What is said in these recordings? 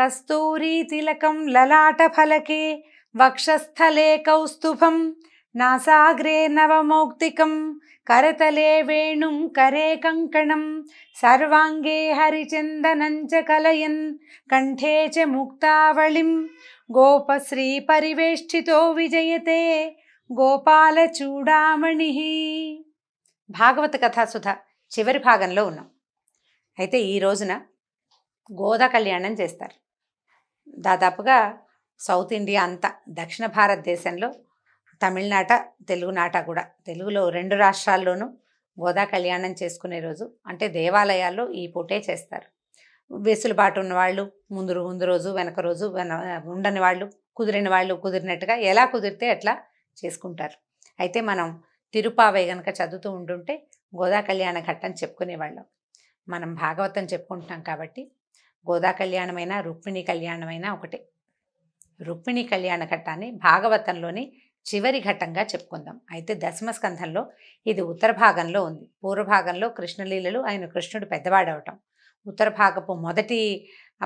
కస్తూరీ తిలకం లలాటఫలకే వక్షస్థలే కౌస్తుభం నాసాగ్రే నవమౌక్తికం కరతలే వేణుం కరే కంకణం సర్వాంగే హరిచందనం చ కలయన్ కంఠే చ ముక్తావళిం గోపశ్రీ పరివేష్టితో విజయతే గోపాల చూడామణి. భాగవత కథాసుధ చివరి భాగంలో ఉన్నాం. అయితే ఈ రోజున గోదా కళ్యాణం చేస్తారు. దాదాపుగా సౌత్ ఇండియా అంతా, దక్షిణ భారతదేశంలో తమిళనాట, తెలుగునాట కూడా, తెలుగులో 2 రాష్ట్రాల్లోనూ గోదా కళ్యాణం చేసుకునే రోజు అంటే దేవాలయాల్లో ఈ పూటే చేస్తారు. వెసులుబాటు ఉన్నవాళ్ళు ముందు రోజు వెనక రోజు, ఉండని వాళ్ళు కుదిరిన వాళ్ళు కుదిరినట్టుగా ఎలా కుదిరితే అట్లా చేసుకుంటారు. అయితే మనం తిరుపావై గనక చదువుతూ ఉంటుంటే గోదా కళ్యాణ ఘట్టం చెప్పుకునేవాళ్ళం. మనం భాగవతం చెప్పుకుంటున్నాం కాబట్టి గోదా కళ్యాణమైనా రుక్మిణి కళ్యాణమైనా ఒకటే. రుక్మిణి కళ్యాణ ఘట్టాన్ని భాగవతంలోని చివరి ఘట్టంగా చెప్పుకుందాం. అయితే దశమస్కంధంలో ఇది ఉత్తర భాగంలో ఉంది. పూర్వభాగంలో కృష్ణలీలలు, ఆయన కృష్ణుడు పెద్దవాడవటం. ఉత్తర భాగపు మొదటి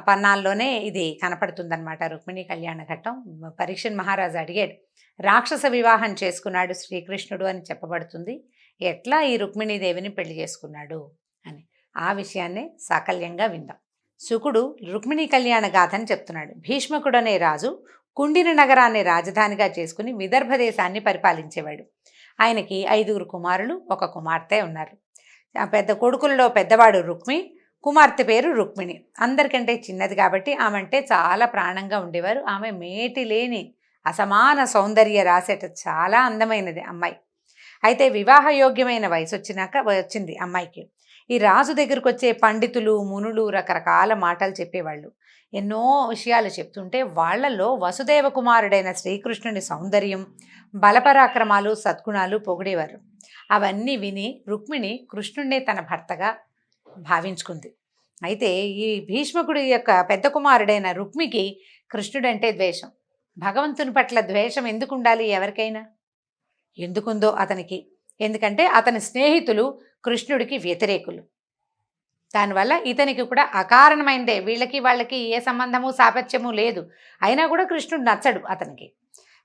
పన్నాల్లోనే ఇది కనపడుతుందన్నమాట. రుక్మిణి కళ్యాణ ఘట్టం. పరీక్షణ్ మహారాజు అడిగాడు, రాక్షస వివాహం చేసుకున్నాడు శ్రీకృష్ణుడు అని చెప్పబడుతుంది, ఎట్లా ఈ రుక్మిణీదేవిని పెళ్లి చేసుకున్నాడు అని. ఆ విషయాన్నే సాకల్యంగా విందాం. శుకుడు రుక్మిణీ కళ్యాణ గాథని చెప్తున్నాడు. భీష్మకుడు అనే రాజు కుండిన నగరాన్ని రాజధానిగా చేసుకుని విదర్భ దేశాన్ని పరిపాలించేవాడు. ఆయనకి 5 కుమారులు, 1 కుమార్తె ఉన్నారు. ఆ పెద్ద కొడుకులలో పెద్దవాడు రుక్మి, కుమార్తె పేరు రుక్మిణి. అందరికంటే చిన్నది కాబట్టి ఆమె అంటే చాలా ప్రాణంగా ఉండేవారు. ఆమె మేటి లేని అసమాన సౌందర్య రాసేట చాలా అందమైనది అమ్మాయి. అయితే వివాహయోగ్యమైన వయసు వచ్చింది అమ్మాయికి. ఈ రాజు దగ్గరకు వచ్చే పండితులు, మునులు రకరకాల మాటలు చెప్పేవాళ్ళు. ఎన్నో విషయాలు చెప్తుంటే వాళ్లలో వసుదేవ కుమారుడైన శ్రీకృష్ణుని సౌందర్యం, బలపరాక్రమాలు, సద్గుణాలు పొగిడేవారు. అవన్నీ విని రుక్మిణి కృష్ణుడినే తన భర్తగా భావించుకుంది. అయితే ఈ భీష్మకుడి యొక్క పెద్ద కుమారుడైన రుక్మికి కృష్ణుడంటే ద్వేషం. భగవంతుని పట్ల ద్వేషం ఎందుకు ఉండాలి ఎవరికైనా? ఎందుకుందో అతనికి. ఎందుకంటే అతని స్నేహితులు కృష్ణుడికి వ్యతిరేకులు. దానివల్ల ఇతనికి కూడా అకారణమైనదే, వీళ్ళకి వాళ్ళకి ఏ సంబంధము సాపత్యము లేదు, అయినా కూడా కృష్ణుడు నచ్చడు అతనికి.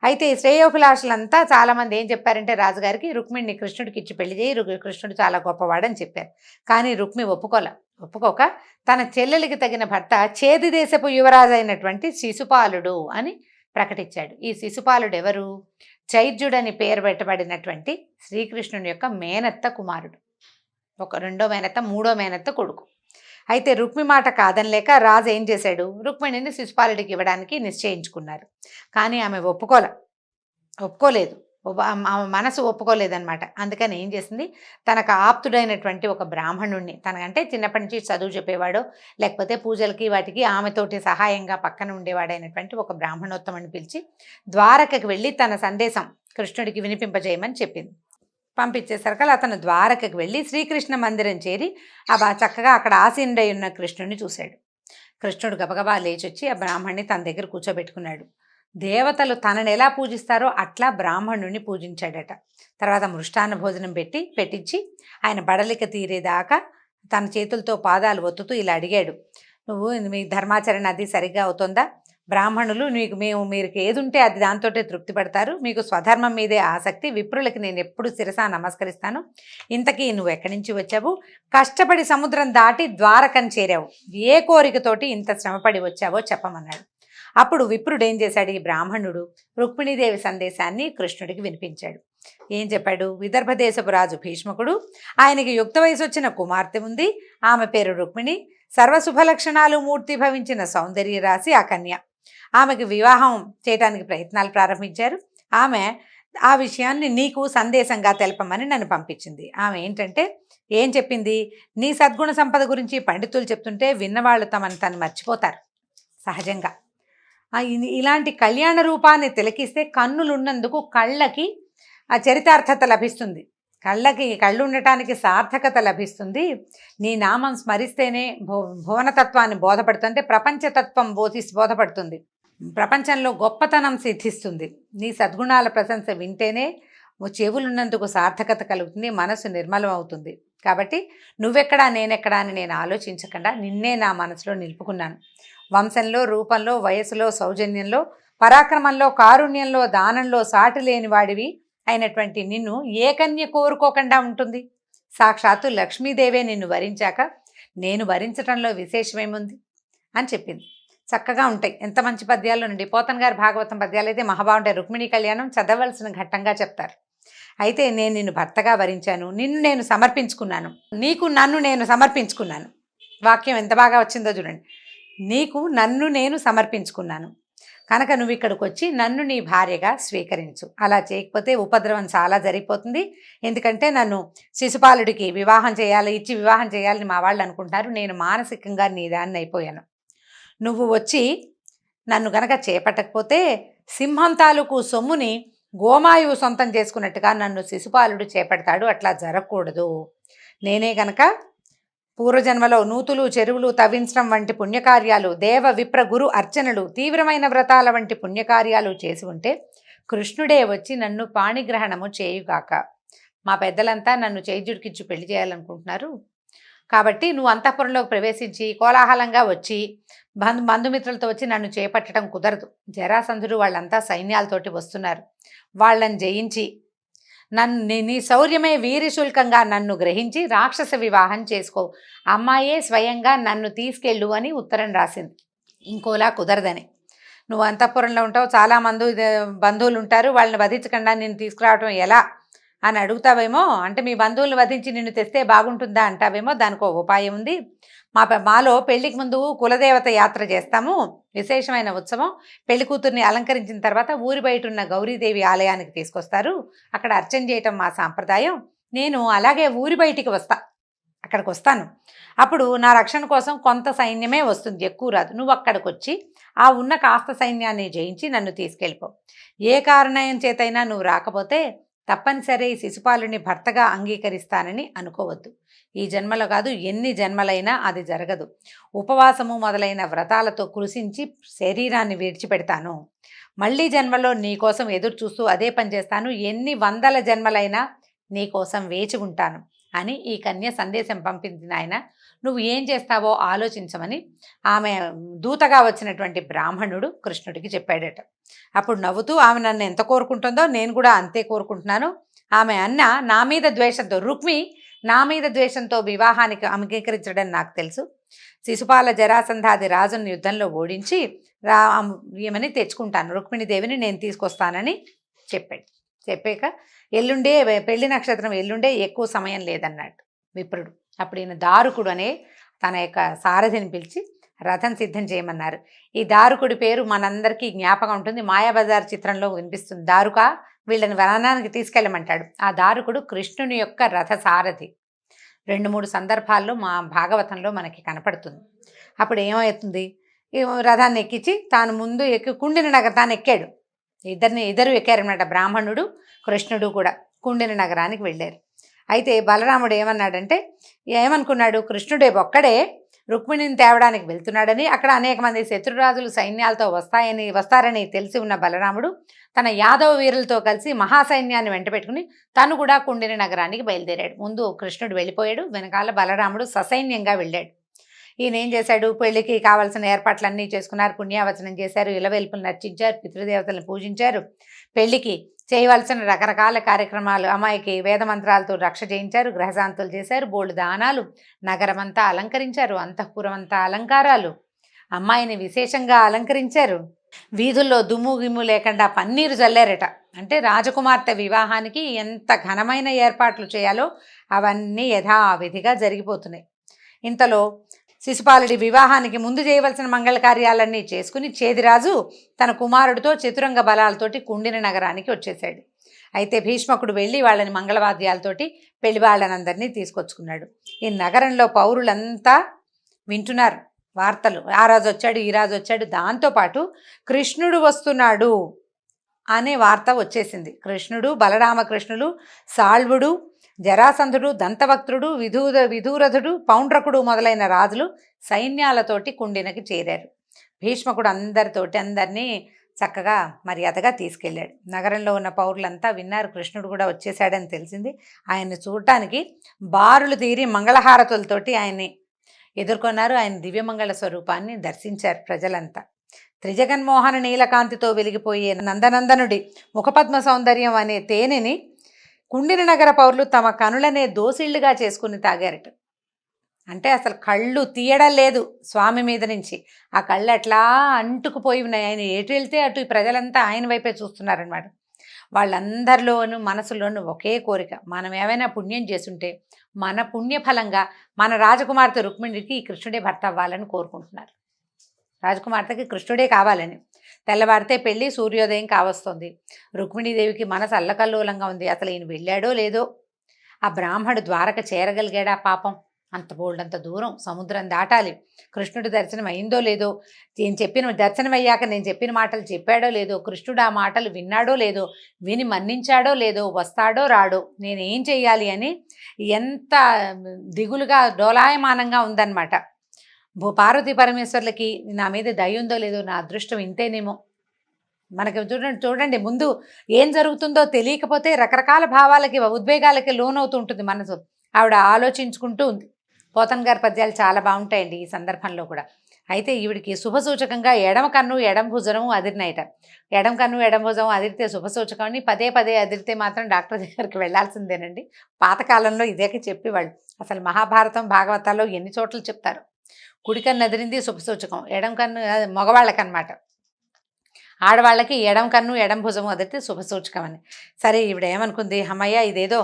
అయితే శ్రేయోభిలాషులంతా చాలామంది ఏం చెప్పారంటే రాజుగారికి, రుక్మిణిని కృష్ణుడికి ఇచ్చి పెళ్లి చేయి, కృష్ణుడు చాలా గొప్పవాడని చెప్పారు. కానీ రుక్మి ఒప్పుకోక తన చెల్లెలికి తగిన భర్త చేది దేశపు యువరాజు అయినటువంటి శిశుపాలుడు అని ప్రకటించాడు. ఈ శిశుపాలుడు ఎవరు? చైద్యుడని పేరు పెట్టబడినటువంటి శ్రీకృష్ణుని యొక్క మేనత్త కుమారుడు. 2వ మేనత్త 3వ మేనత్త కొడుకు. అయితే రుక్మి మాట కాదనలేక రాజు ఏం చేశాడు, రుక్మిణిని శిశుపాలుడికి ఇవ్వడానికి నిశ్చయించుకున్నారు. కానీ ఆమె ఒప్పుకోలేదు. ఆమె మనసు ఒప్పుకోలేదన్నమాట. అందుకని ఏం చేసింది, తనకు ఆప్తుడైనటువంటి ఒక బ్రాహ్మణుణ్ణి, తనకంటే చిన్నప్పటి నుంచి చదువు చెప్పేవాడో లేకపోతే పూజలకి వాటికి ఆమెతోటి సహాయంగా పక్కన ఉండేవాడైనటువంటి ఒక బ్రాహ్మణోత్తముని పిలిచి ద్వారకకి వెళ్ళి తన సందేశం కృష్ణుడికి వినిపింపజేయమని చెప్పింది. పంపించేసరికి అతను ద్వారకకి వెళ్ళి శ్రీకృష్ణ మందిరం చేరి చక్కగా అక్కడ ఆసీనుడై ఉన్న కృష్ణుడిని చూశాడు. కృష్ణుడు గబగబా లేచొచ్చి ఆ బ్రాహ్మణ్ణి తన దగ్గర కూర్చోబెట్టుకున్నాడు. దేవతలు తనని ఎలా పూజిస్తారో అట్లా బ్రాహ్మణుడిని పూజించాడట. తర్వాత మృష్టాన్న భోజనం పెట్టించి ఆయన బడలిక తీరేదాకా తన చేతులతో పాదాలు ఒత్తుతూ ఇలా అడిగాడు, నువ్వు మీ ధర్మాచరణ అది సరిగ్గా అవుతుందా? బ్రాహ్మణులు మీరు ఏది ఉంటే అది దాంతోటే తృప్తి పడతారు, మీకు స్వధర్మం మీదే ఆసక్తి, విప్రులకి నేను ఎప్పుడు శిరసా నమస్కరిస్తాను. ఇంతకీ నువ్వు ఎక్కడి నుంచి వచ్చావు? కష్టపడి సముద్రం దాటి ద్వారకని చేరావు, ఏ కోరికతోటి ఇంత శ్రమపడి వచ్చావో చెప్పమన్నాడు. అప్పుడు విప్రుడు ఏం చేశాడు, ఈ బ్రాహ్మణుడు రుక్మిణీదేవి సందేశాన్ని కృష్ణుడికి వినిపించాడు. ఏం చెప్పాడు, విదర్భ దేశపు రాజు భీష్మకుడు, ఆయనకి యుక్త వయసు వచ్చిన కుమార్తె ఉంది, ఆమె పేరు రుక్మిణి, సర్వశుభలక్షణాలు మూర్తి భవించిన సౌందర్య రాశి ఆ కన్య. ఆమెకు వివాహం చేయడానికి ప్రయత్నాలు ప్రారంభించారు. ఆమె ఆ విషయాన్ని నీకు సందేశంగా తెలపమని నన్ను పంపించింది. ఆమె ఏంటంటే ఏం చెప్పింది, నీ సద్గుణ సంపద గురించి పండితులు చెప్తుంటే విన్నవాళ్ళు తను మర్చిపోతారు సహజంగా. ఇలాంటి కళ్యాణ రూపాన్ని తిలకిస్తే కన్నులున్నందుకు కళ్ళకి ఆ చరితార్థత లభిస్తుంది, కళ్ళు ఉండటానికి సార్థకత లభిస్తుంది. నీ నామం స్మరిస్తేనే భువనతత్వాన్ని బోధపడుతుంది, ప్రపంచతత్వం బోధపడుతుంది, ప్రపంచంలో గొప్పతనం సిద్ధిస్తుంది. నీ సద్గుణాల ప్రశంస వింటేనే చెవులున్నందుకు సార్థకత కలుగుతుంది, మనసు నిర్మలం అవుతుంది. కాబట్టి నువ్వెక్కడా నేనెక్కడా అని నేను ఆలోచించకుండా నిన్నే నా మనసులో నిలుపుకున్నాను. వంశంలో, రూపంలో, వయసులో, సౌజన్యంలో, పరాక్రమంలో, కారుణ్యంలో, దానంలో సాటి లేని వాడివి అయినటువంటి నిన్ను ఏ కన్య కోరుకోకుండా ఉంటుంది? సాక్షాత్తు లక్ష్మీదేవే నిన్ను వరించాక నేను వరించటంలో విశేషమేముంది అని చెప్పింది. చక్కగా ఉంటాయి. ఎంత మంచి పద్యాలు నుండి పోతన గారి భాగవతం పద్యాలు అయితే మహాబాగుంటాయి. రుక్మిణీ కళ్యాణం చదవలసిన ఘట్టంగా చెప్తారు. అయితే నేను నిన్ను భర్తగా వరించాను, నిన్ను నేను సమర్పించుకున్నాను, నీకు నన్ను నేను సమర్పించుకున్నాను. వాక్యం ఎంత బాగా వచ్చిందో చూడండి. నీకు నన్ను నేను సమర్పించుకున్నాను కనుక నువ్వు ఇక్కడికి వచ్చి నన్ను నీ భార్యగా స్వీకరించు. అలా చేయకపోతే ఉపద్రవం చాలా జరిగిపోతుంది. ఎందుకంటే నన్ను శిశుపాలుడికి వివాహం చేయాలి, ఇచ్చి వివాహం చేయాలని మా వాళ్ళు అనుకుంటారు. నేను మానసికంగా నీ దాన్ని అయిపోయాను. నువ్వు వచ్చి నన్ను గనక చేపట్టకపోతే సింహం తాలూకు సొమ్ముని గోమాయువు సొంతం చేసుకున్నట్టుగా నన్ను శిశుపాలుడు చేపడతాడు. అట్లా జరగకూడదు. నేనే గనక పూర్వజన్మలో నూతులు, చెరువులు తవ్వించడం వంటి పుణ్యకార్యాలు, దేవ విప్ర గురు అర్చనలు, తీవ్రమైన వ్రతాల వంటి పుణ్యకార్యాలు చేసి ఉంటే కృష్ణుడే వచ్చి నన్ను పాణిగ్రహణము చేయుగాక. మా పెద్దలంతా నన్ను చేజుడికిచ్చి పెళ్లి చేయాలనుకుంటున్నారు. కాబట్టి నువ్వు అంతఃపురంలోకి ప్రవేశించి కోలాహలంగా వచ్చి బంధుమిత్రులతో వచ్చి నన్ను చేపట్టడం కుదరదు. జరాసంధుడు వాళ్ళంతా సైన్యాలతోటి వస్తున్నారు. వాళ్ళని జయించి నీ శౌర్యమే వీరిశుల్కంగా నన్ను గ్రహించి రాక్షస వివాహం చేసుకో. అమ్మాయే స్వయంగా నన్ను తీసుకెళ్ళు అని ఉత్తరం రాసింది. ఇంకోలా కుదరదని. నువ్వు అంతఃపురంలో ఉంటావు, చాలామంది బంధువులు ఉంటారు, వాళ్ళని వధించకుండా నిన్ను తీసుకురావటం ఎలా అని అడుగుతావేమో. అంటే మీ బంధువులను వధించి నిన్ను తెస్తే బాగుంటుందా అంటావేమో. దానికి ఒక ఉపాయం ఉంది. మాలో పెళ్లికి ముందు కులదేవత యాత్ర చేస్తాము, విశేషమైన ఉత్సవం. పెళ్లి కూతుర్ని అలంకరించిన తర్వాత ఊరి బయట ఉన్న గౌరీదేవి ఆలయానికి తీసుకొస్తారు. అక్కడ అర్చన చేయటం మా సాంప్రదాయం. నేను అలాగే ఊరి బయటికి అక్కడికి వస్తాను. అప్పుడు నా రక్షణ కోసం కొంత సైన్యమే వస్తుంది, ఎక్కువ రాదు. నువ్వు అక్కడికి వచ్చి ఆ ఉన్న కాస్త సైన్యాన్ని జయించి నన్ను తీసుకెళ్ళిపో. ఏ కారణం చేతైనా నువ్వు రాకపోతే తప్పనిసరి శిశుపాలుని భర్తగా అంగీకరిస్తానని అనుకోవద్దు. ఈ జన్మలో కాదు, ఎన్ని జన్మలైనా అది జరగదు. ఉపవాసము మొదలైన వ్రతాలతో కృషించి శరీరాన్ని విడిచిపెడతాను. మళ్ళీ జన్మలో నీకోసం ఎదురు చూస్తూ అదే పని చేస్తాను. ఎన్ని వందల జన్మలైనా నీకోసం వేచి ఉంటాను అని ఈ కన్య సందేశం పంపింది. ఆయన నువ్వు ఏం చేస్తావో ఆలోచించమని ఆమె దూతగా వచ్చినటువంటి బ్రాహ్మణుడు కృష్ణుడికి చెప్పాడట. అప్పుడు నవ్వుతూ ఆమె నన్ను ఎంత కోరుకుంటుందో నేను కూడా అంతే కోరుకుంటున్నాను. ఆమె అన్న నా మీద ద్వేషంతో, రుక్మి నా మీద ద్వేషంతో వివాహానికి అంగీకరించడం నాకు తెలుసు. శిశుపాల జరాసంధాది రాజును యుద్ధంలో ఓడించి ఈమెని తెచ్చుకుంటాను, రుక్మిణీదేవిని నేను తీసుకొస్తానని చెప్పాక ఎల్లుండే పెళ్లి నక్షత్రం, ఎల్లుండే ఎక్కువ సమయం లేదన్నాడు విప్రుడు. అప్పుడు ఈయన దారుకుడు అనే తన యొక్క సారథిని పిలిచి రథం సిద్ధం చేయమన్నారు. ఈ దారుకుడి పేరు మనందరికీ జ్ఞాపకం ఉంటుంది, మాయాబజార్ చిత్రంలో వినిపిస్తుంది. దారుక వీళ్ళని వనానికి తీసుకెళ్ళమంటాడు. ఆ దారుకుడు కృష్ణుని యొక్క రథ సారథి. 2-3 సందర్భాల్లో మా భాగవతంలో మనకి కనపడుతుంది. అప్పుడు ఏమవుతుంది, రథాన్ని ఎక్కించి తాను ముందు ఎక్కి కుండిన నగరాన్ని ఎక్కాడు. ఇద్దరు ఎక్కారన్నమాట, బ్రాహ్మణుడు కృష్ణుడు కూడా కుండిన నగరానికి వెళ్ళారు. అయితే బలరాముడు ఏమనుకున్నాడు, కృష్ణుడే ఒక్కడే రుక్మిణిని తేవడానికి వెళ్తున్నాడని, అక్కడ అనేక మంది శత్రురాజులు సైన్యాలతో వస్తారని తెలిసి ఉన్న బలరాముడు తన యాదవ వీరులతో కలిసి మహాసైన్యాన్ని వెంట పెట్టుకుని తను కూడా కుండిన నగరానికి బయలుదేరాడు. ముందు కృష్ణుడు వెళ్ళిపోయాడు, వెనకాల బలరాముడు ససైన్యంగా వెళ్ళాడు. ఈయన ఏం చేశాడు, పెళ్లికి కావాల్సిన ఏర్పాట్లన్నీ చేసుకున్నారు, పుణ్యావచనం చేశారు, ఇలవెల్పులు నర్చించారు, పితృదేవతలను పూజించారు, పెళ్లికి చేయవలసిన రకరకాల కార్యక్రమాలు, అమ్మాయికి వేదమంత్రాలతో రక్ష చేయించారు, గ్రహశాంతులు చేశారు, బోల్డు దానాలు, నగరమంతా అలంకరించారు, అంతఃపురం అంతా అలంకారాలు, అమ్మాయిని విశేషంగా అలంకరించారు, వీధుల్లో దుమ్ము గిమ్ము లేకుండా పన్నీరు చల్లారట. అంటే రాజకుమార్తె వివాహానికి ఎంత ఘనమైన ఏర్పాట్లు చేయాలో అవన్నీ యథావిధిగా జరిగిపోతున్నాయి. ఇంతలో శిశుపాలుడి వివాహానికి ముందు చేయవలసిన మంగళ కార్యాలన్నీ చేసుకుని చేదిరాజు తన కుమారుడితో చతురంగ బలాలతోటి కుండిన నగరానికి వచ్చేసాడు. అయితే భీష్మకుడు వెళ్ళి వాళ్ళని మంగళవాద్యాలతోటి పెళ్లి వాళ్ళనందరినీ తీసుకొచ్చుకున్నాడు. ఈ నగరంలో పౌరులంతా వింటున్నారు వార్తలు, ఆ రాజు వచ్చాడు, ఈ రాజు వచ్చాడు. దాంతోపాటు కృష్ణుడు వస్తున్నాడు అనే వార్త వచ్చేసింది. కృష్ణుడు, బలరామకృష్ణులు, సాళ్వుడు, జరాసంధుడు, దంతవక్త్రుడు, విధూరథుడు, పౌండ్రకుడు మొదలైన రాజులు సైన్యాలతోటి కుండినకి చేరారు. భీష్మకుడు అందరినీ చక్కగా మర్యాదగా తీసుకెళ్ళాడు. నగరంలో ఉన్న పౌరులంతా విన్నారు, కృష్ణుడు కూడా వచ్చేసాడని తెలిసింది. ఆయన్ని చూడటానికి బారులు తీరి మంగళహారతులతోటి ఆయన్ని ఎదుర్కొన్నారు. ఆయన దివ్యమంగళ స్వరూపాన్ని దర్శించారు ప్రజలంతా. త్రిజగన్మోహన నీలకాంతితో వెలిగిపోయే నందనందనుడి ముఖపద్మ సౌందర్యం అనే తేనెని కుండిన నగర పౌరులు తమ కనులనే దోసిళ్లుగా చేసుకుని తాగారట. అంటే అసలు కళ్ళు తీయడం లేదు స్వామి మీద నుంచి. ఆ కళ్ళు అట్లా అంటుకుపోయి ఉన్నాయి. ఆయన ఎటు వెళ్తే అటు ప్రజలంతా ఆయన వైపే చూస్తున్నారనమాట. వాళ్ళందరిలోనూ మనసులోనూ ఒకే కోరిక, మనం ఏమైనా పుణ్యం చేసుంటే మన పుణ్యఫలంగా మన రాజకుమార్తె రుక్మిణికి ఈ కృష్ణుడే భర్త అవ్వాలని కోరుకుంటున్నారు. రాజకుమార్తెకి కృష్ణుడే కావాలని. తెల్లవారితే పెళ్ళి, సూర్యోదయం కావస్తుంది. రుక్మిణీదేవికి మనసు అల్లకల్లోలంగా ఉంది. అసలు ఈయన వెళ్ళాడో లేదో, ఆ బ్రాహ్మడు ద్వారక చేరగలిగాడా పాపం? అంత బోల్డంత దూరం సముద్రం దాటాలి. కృష్ణుడి దర్శనం అయిందో లేదో, దర్శనం అయ్యాక నేను చెప్పిన మాటలు చెప్పాడో లేదో, కృష్ణుడు ఆ మాటలు విన్నాడో లేదో, విని మన్నించాడో లేదో, వస్తాడో రాడో, నేనేం చెయ్యాలి అని ఎంత దిగులుగా డోలాయమానంగా ఉందన్నమాట. పార్వతీ పరమేశ్వర్లకి నా మీద దయ ఉందో లేదో, నా అదృష్టం ఇంతేనేమో. మనకి చూడండి ముందు ఏం జరుగుతుందో తెలియకపోతే రకరకాల భావాలకి, ఉద్వేగాలకి లోనవుతుంటుంది మనసు. ఆవిడ ఆలోచించుకుంటూ ఉంది. పోతన్ గారి పద్యాలు చాలా బాగుంటాయండి ఈ సందర్భంలో కూడా. అయితే ఈవిడికి శుభసూచకంగా ఎడమ కన్ను ఎడమ భుజము అదిరినాయట. ఎడమ కన్ను ఎడమ భుజం అదిరితే శుభసూచకం అని, పదే పదే అదిరితే మాత్రం డాక్టర్ దగ్గరికి వెళ్లాల్సిందేనండి. పాతకాలంలో ఇదే చెప్పేవాళ్ళు. అసలు మహాభారతం భాగవతాల్లో ఎన్ని చోట్ల చెప్తారు. కుడి కన్ను అదిరింది శుభసూచకం, ఎడమ కన్ను మగవాళ్ళకన్నమాట. ఆడవాళ్ళకి ఎడమ కన్ను ఎడమ భుజము అదిరితే శుభసూచకం అని. సరే ఈవిడ ఏమనుకుంది, అమ్మయ్య ఇదేదో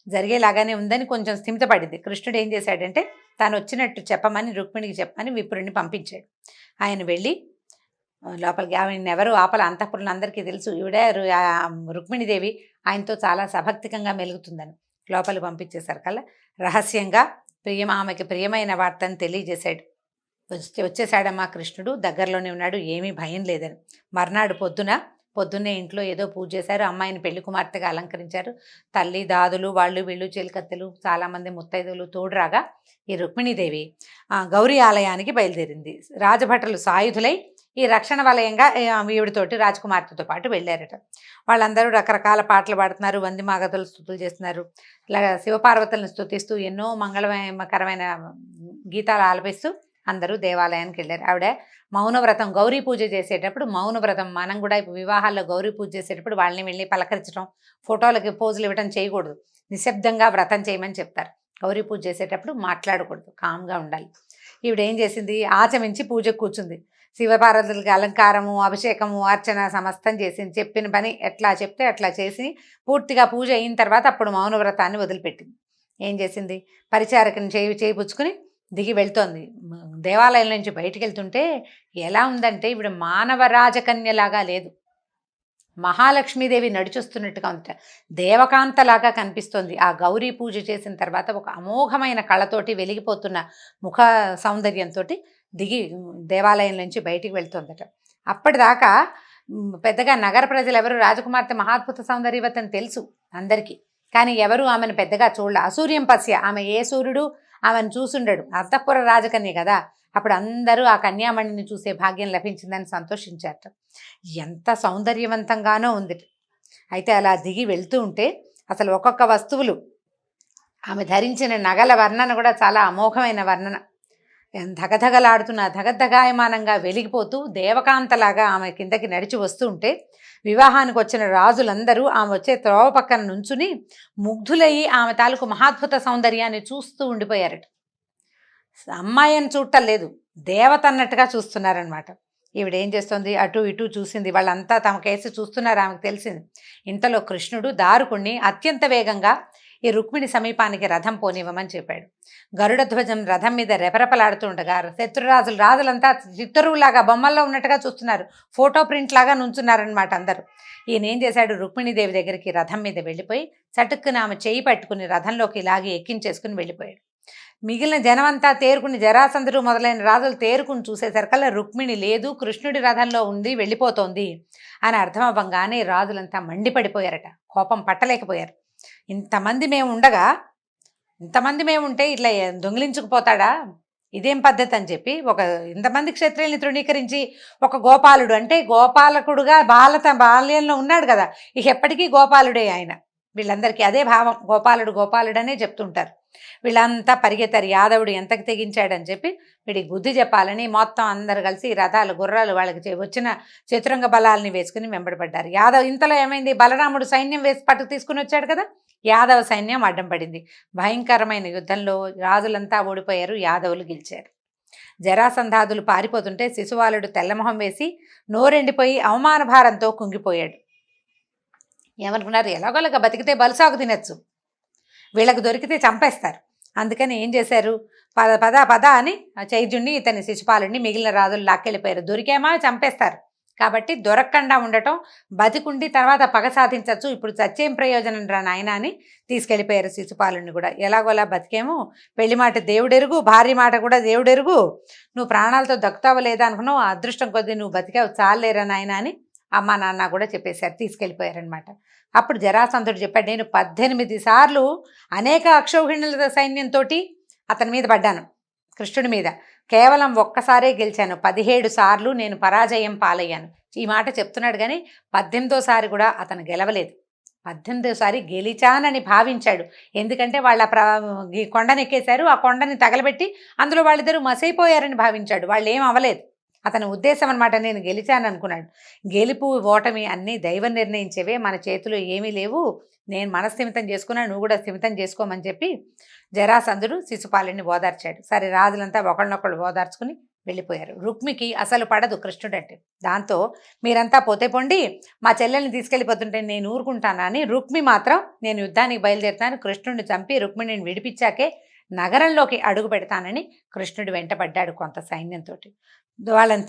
జరిగేలాగానే ఉందని కొంచెం స్థిమితపడింది. కృష్ణుడు ఏం చేశాడంటే తాను వచ్చినట్టు చెప్పమని, రుక్మిణికి చెప్పమని విప్రుడిని పంపించాడు. ఆయన వెళ్ళి లోపలికి, ఆవిడని ఎవరు ఆపల, అంతఃపురంలో అందరికీ తెలుసు ఈవిడే రుక్మిణీదేవి ఆయనతో చాలా సభక్తికంగా మెలుగుతుందని. లోపలికి పంపించేశారు కల్లా రహస్యంగా ఆమెకి ప్రియమైన వార్తను తెలియజేశాడు. వచ్చేసాడమ్మా కృష్ణుడు, దగ్గరలోనే ఉన్నాడు, ఏమీ భయం లేదని. మర్నాడు పొద్దున్నే ఇంట్లో ఏదో పూజ చేశారు. అమ్మాయిని పెళ్లి కుమార్తెగా అలంకరించారు. తల్లి, దాదులు, వాళ్ళు వీళ్ళు, చిలకత్తెలు, చాలామంది ముత్తైదులు తోడురాగా ఈ రుక్మిణీదేవి గౌరీ ఆలయానికి బయలుదేరింది. రాజభటులు సాయుధులై ఈ రక్షణ వలయంగా ఈవిడితోటి రాజకుమార్తెతో పాటు వెళ్ళారట. వాళ్ళందరూ రకరకాల పాటలు పాడుతున్నారు, వంది మాగతులు స్తుతులు చేస్తున్నారు. ఇలా శివపార్వతులను స్తుతిస్తూ ఎన్నో మంగళకరమైన గీతాలు ఆలపిస్తూ అందరూ దేవాలయానికి వెళ్ళారు. ఆవిడ మౌనవ్రతం, గౌరీ పూజ చేసేటప్పుడు మౌనవ్రతం, మనం కూడా వివాహాల్లో గౌరీ పూజ చేసేటప్పుడు వాళ్ళని వెళ్ళి పలకరించడం, ఫోటోలకి పోజులు ఇవ్వడం చేయకూడదు. నిశ్శబ్దంగా వ్రతం చేయమని చెప్తారు. గౌరీ పూజ చేసేటప్పుడు మాట్లాడకూడదు, కామ్గా ఉండాలి. ఈవిడ ఏం చేసింది, ఆచమించి పూజకు కూర్చుంది. శివపార్వతులకి అలంకారము, అభిషేకము, అర్చన సమస్తం చేసింది. చెప్పిన పని ఎట్లా చెప్తే అట్లా చేసి పూర్తిగా పూజ అయిన తర్వాత అప్పుడు మౌనవ్రతాన్ని వదిలిపెట్టింది. ఏం చేసింది, పరిచారకుని చేయిపుచ్చుకుని దిగి వెళ్తోంది. దేవాలయం నుంచి బయటికి వెళ్తుంటే ఎలా ఉందంటే ఇప్పుడు మానవ రాజకన్యలాగా లేదు, మహాలక్ష్మీదేవి నడిచొస్తున్నట్టుగా ఉంది, దేవకాంతలాగా కనిపిస్తోంది. ఆ గౌరీ పూజ చేసిన తర్వాత ఒక అమోఘమైన కళతోటి వెలిగిపోతున్న ముఖ సౌందర్యంతో దిగి దేవాలయం నుంచి బయటికి వెళ్తోందట. అప్పటిదాకా పెద్దగా నగర ప్రజలు ఎవరు రాజకుమార్తె మహాద్భుత సౌందర్యవతని తెలుసు అందరికీ, కానీ ఎవరు ఆమెను పెద్దగా చూడలే. అసూర్యం పశ్య, ఆమె ఏ సూర్యుడు ఆమెను చూసుండడు, అంతఃపుర రాజకన్య కదా. అప్పుడు అందరూ ఆ కన్యామణిని చూసే భాగ్యం లభించిందని సంతోషించారట. ఎంత సౌందర్యవంతంగానో ఉంది. అయితే అలా దిగి వెళ్తూ ఉంటే అసలు ఒక్కొక్క వస్తువులు, ఆమె ధరించిన నగల వర్ణన కూడా చాలా అమోఘమైన వర్ణన. ధగధగలాడుతున్న ధగధగాయమానంగా వెలిగిపోతూ దేవకాంతలాగా ఆమె కిందకి నడిచి వస్తూ ఉంటే వివాహానికి వచ్చిన రాజులందరూ ఆమె వచ్చే త్రోవ పక్కన నుంచుని ముగ్ధులయ్యి ఆమె తాలూకు మహాద్భుత సౌందర్యాన్ని చూస్తూ ఉండిపోయారట. అమ్మాయిని చూడటం లేదు, దేవత అన్నట్టుగా చూస్తున్నారనమాట. ఈవిడేం చేస్తుంది, అటు ఇటు చూసింది. వాళ్ళంతా తమ కేసు చూస్తున్నారు, ఆమెకు తెలిసింది. ఇంతలో కృష్ణుడు దారుకుణ్ణి అత్యంత వేగంగా ఈ రుక్మిణి సమీపానికి రథం పోనివ్వమని చెప్పాడు. గరుడ ధ్వజం రథం మీద రెపరెపలాడుతూ ఉండగా రాజులంతా చిత్తరువులాగా బొమ్మల్లో ఉన్నట్టుగా చూస్తున్నారు, ఫోటో ప్రింట్ లాగా నుంచున్నారనమాట అందరూ. ఈయన ఏం చేశాడు, రుక్మిణీదేవి దగ్గరికి రథం మీద వెళ్ళిపోయి చటుక్కున ఆమె చేయి పట్టుకుని రథంలోకి లాగి ఎక్కించేసుకుని వెళ్ళిపోయాడు. మిగిలిన జనమంతా తేరుకుని, జరాసంధుడు మొదలైన రాజులు తేరుకుని చూసేసరికల్లా రుక్మిణి లేదు, కృష్ణుడి రథంలో ఉంది, వెళ్ళిపోతోంది అని అర్థమవ్వంగానే రాజులంతా మండిపడిపోయారట, కోపం పట్టలేకపోయారు. ఇంతమంది మేము ఉంటే ఇట్లా దొంగిలించుకుపోతాడా, ఇదేం పద్ధతి అని చెప్పి ఒక ఇంతమంది క్షత్రియుల్ని తృణీకరించి ఒక గోపాలుడు అంటే గోపాలకుడుగా బాల్యంలో ఉన్నాడు కదా, ఇక ఎప్పటికీ గోపాలుడే ఆయన. వీళ్ళందరికీ అదే భావం, గోపాలుడు గోపాలుడనే చెప్తుంటారు. వీళ్ళంతా పరిగెత్తారు, యాదవుడు ఎంతకు తెగించాడని చెప్పి వీడికి బుద్ధి చెప్పాలని మొత్తం అందరు కలిసి రథాలు గుర్రాలు వాళ్ళకి వచ్చిన చతురంగ బలాల్ని వేసుకుని వెంబడబడ్డారు. ఇంతలో ఏమైంది, బలరాముడు సైన్యం వేసి పట్టుకు తీసుకుని వచ్చాడు కదా, యాదవ సైన్యం అడ్డం పడింది. భయంకరమైన యుద్ధంలో రాజులంతా ఓడిపోయారు, యాదవులు గెలిచారు. జరాసంధాదులు పారిపోతుంటే శిశువాలుడు తెల్లమొహం వేసి నోరెండిపోయి అవమాన భారంతో కుంగిపోయాడు. ఏమనుకున్నారు, ఎలాగోలాగా బతికితే బలుసాగు తినచ్చు, వీళ్ళకి దొరికితే చంపేస్తారు. అందుకని ఏం చేశారు, పద పద పద అని చైద్యుణ్ణి ఇతని శిశుపాలుడిని మిగిలిన రాజులు లాక్కెళ్ళిపోయారు. దొరికేమా చంపేస్తారు కాబట్టి దొరకకుండా ఉండటం, బతికుండి తర్వాత పగ సాధించవచ్చు, ఇప్పుడు చచ్చేం ప్రయోజనం రా నాయన అని తీసుకెళ్ళిపోయారు శిశుపాలుడిని కూడా. ఎలాగోలా బతికేమో, పెళ్లి మాట దేవుడెరుగు, భార్య మాట కూడా దేవుడెరుగు, నువ్వు ప్రాణాలతో దక్కుతావో లేదా అనుకున్నావు, అదృష్టం కొద్దీ నువ్వు బతికావు, చాలేరా నాయన అని అమ్మ నాన్న కూడా చెప్పేశారు, తీసుకెళ్ళిపోయారనమాట. అప్పుడు జరాసంధుడు చెప్పాడు, నేను 18 సార్లు అనేక అక్షౌహిణుల సైన్యంతో అతని మీద పడ్డాను, కృష్ణుడి మీద, కేవలం ఒక్కసారే గెలిచాను, 17 సార్లు నేను పరాజయం పాలయ్యాను. ఈ మాట చెప్తున్నాడు కానీ 18వ కూడా అతను గెలవలేదు. 18వ గెలిచానని భావించాడు. ఎందుకంటే వాళ్ళ కొండనెక్కేశారు, ఆ కొండని తగలబెట్టి అందులో వాళ్ళిద్దరూ మసైపోయారని భావించాడు. వాళ్ళు ఏం అవ్వలేదు, అతని ఉద్దేశం అనమాట, నేను గెలిచాను అనుకున్నాడు. గెలుపు ఓటమి అన్నీ దైవం నిర్ణయించేవే, మన చేతిలో ఏమీ లేవు, నేను మనస్థిమితం చేసుకున్నాను, నువ్వు కూడా స్థిమితం చేసుకోమని చెప్పి జరాసంధుడు శిశుపాలుని ఓదార్చాడు. సరే, రాజులంతా ఒకళ్ళనొకళ్ళు ఓదార్చుకుని వెళ్ళిపోయారు. రుక్మికి అసలు పడదు కృష్ణుడంటే. దాంతో మీరంతా పోతే పొండి, మా చెల్లెల్ని తీసుకెళ్ళిపోతుంటే నేను ఊరుకుంటానా అని రుక్మి మాత్రం నేను యుద్ధానికి బయలుదేరుతాను, కృష్ణుడిని చంపి రుక్మిణిని విడిపించాకే నగరంలోకి అడుగు పెడతానని కృష్ణుడు వెంటబడ్డాడు కొంత సైన్యంతో. వాళ్ళని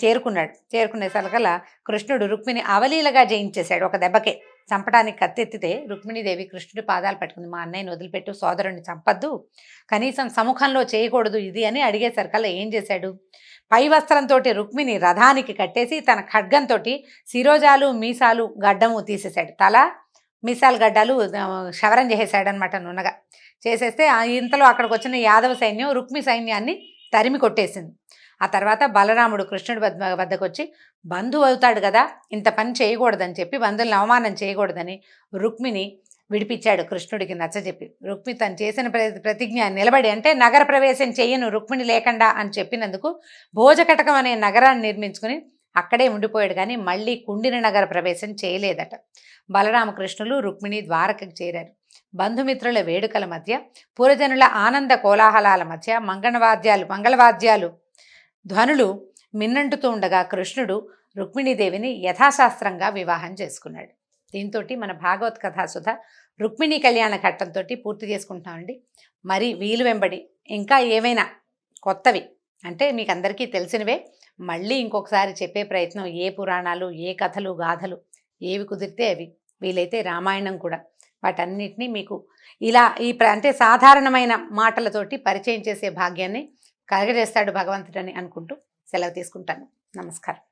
చేరుకునేసరికల్లా కృష్ణుడు రుక్మిణి అవలీలగా జయించేశాడు ఒక దెబ్బకే. చంపడానికి కత్తెత్తితే రుక్మిణీదేవి కృష్ణుడి పాదాలు పట్టుకుంది, మా అన్నయ్యని వదిలిపెట్టు, సోదరుణ్ణి చంపద్దు, కనీసం సముఖంలో చేయకూడదు ఇది అని అడిగేసరికల్లా ఏం చేశాడు, పై వస్త్రంతో రుక్మిణి రథానికి కట్టేసి తన ఖడ్గంతో శిరోజాలు మీసాలు గడ్డము తీసేశాడు, తల మీసాలు గడ్డాలు క్షవరం చేసేసాడనమాట, నున్నగా చేసేస్తే ఇంతలో అక్కడికి వచ్చిన యాదవ సైన్యం రుక్మి సైన్యాన్ని తరిమి కొట్టేసింది. ఆ తర్వాత బలరాముడు కృష్ణుడి వద్దకు వచ్చి, బంధువు అవుతాడు కదా, ఇంత పని చేయకూడదని చెప్పి, బంధువులను అవమానం చేయకూడదని రుక్మిని విడిపించాడు కృష్ణుడికి నచ్చజెప్పి. రుక్మి తను చేసిన ప్రతిజ్ఞ నిలబడి, అంటే నగర ప్రవేశం చేయను రుక్మిణి లేకుండా అని చెప్పినందుకు భోజకటకం అనే నగరాన్ని నిర్మించుకుని అక్కడే ఉండిపోయాడు. కానీ మళ్ళీ కుండిన నగర ప్రవేశం చేయలేదట. బలరామకృష్ణులు రుక్మిణి ద్వారకకు చేరారు. బంధుమిత్రుల వేడుకల మధ్య, పురజనుల ఆనంద కోలాహలాల మధ్య మంగళవాద్యాలు ధ్వనులు మిన్నంటుతూ ఉండగా కృష్ణుడు రుక్మిణీదేవిని యథాశాస్త్రంగా వివాహం చేసుకున్నాడు. దీంతో మన భాగవత్ కథాసుధ రుక్మిణీ కళ్యాణ ఘట్టంతో పూర్తి చేసుకుంటామండి. మరి వీలు వెంబడి ఇంకా ఏవైనా కొత్తవి అంటే మీకు అందరికీ తెలిసినవే మళ్ళీ ఇంకొకసారి చెప్పే ప్రయత్నం, ఏ పురాణాలు, ఏ కథలు, గాథలు ఏవి కుదిరితే అవి, వీలైతే రామాయణం కూడా, వాటన్నిటినీ మీకు ఇలా అంటే సాధారణమైన మాటలతోటి పరిచయం చేసే భాగ్యాన్ని కలగజేస్తాడు భగవంతుడని అనుకుంటూ సెలవు తీసుకుంటాను. నమస్కారం.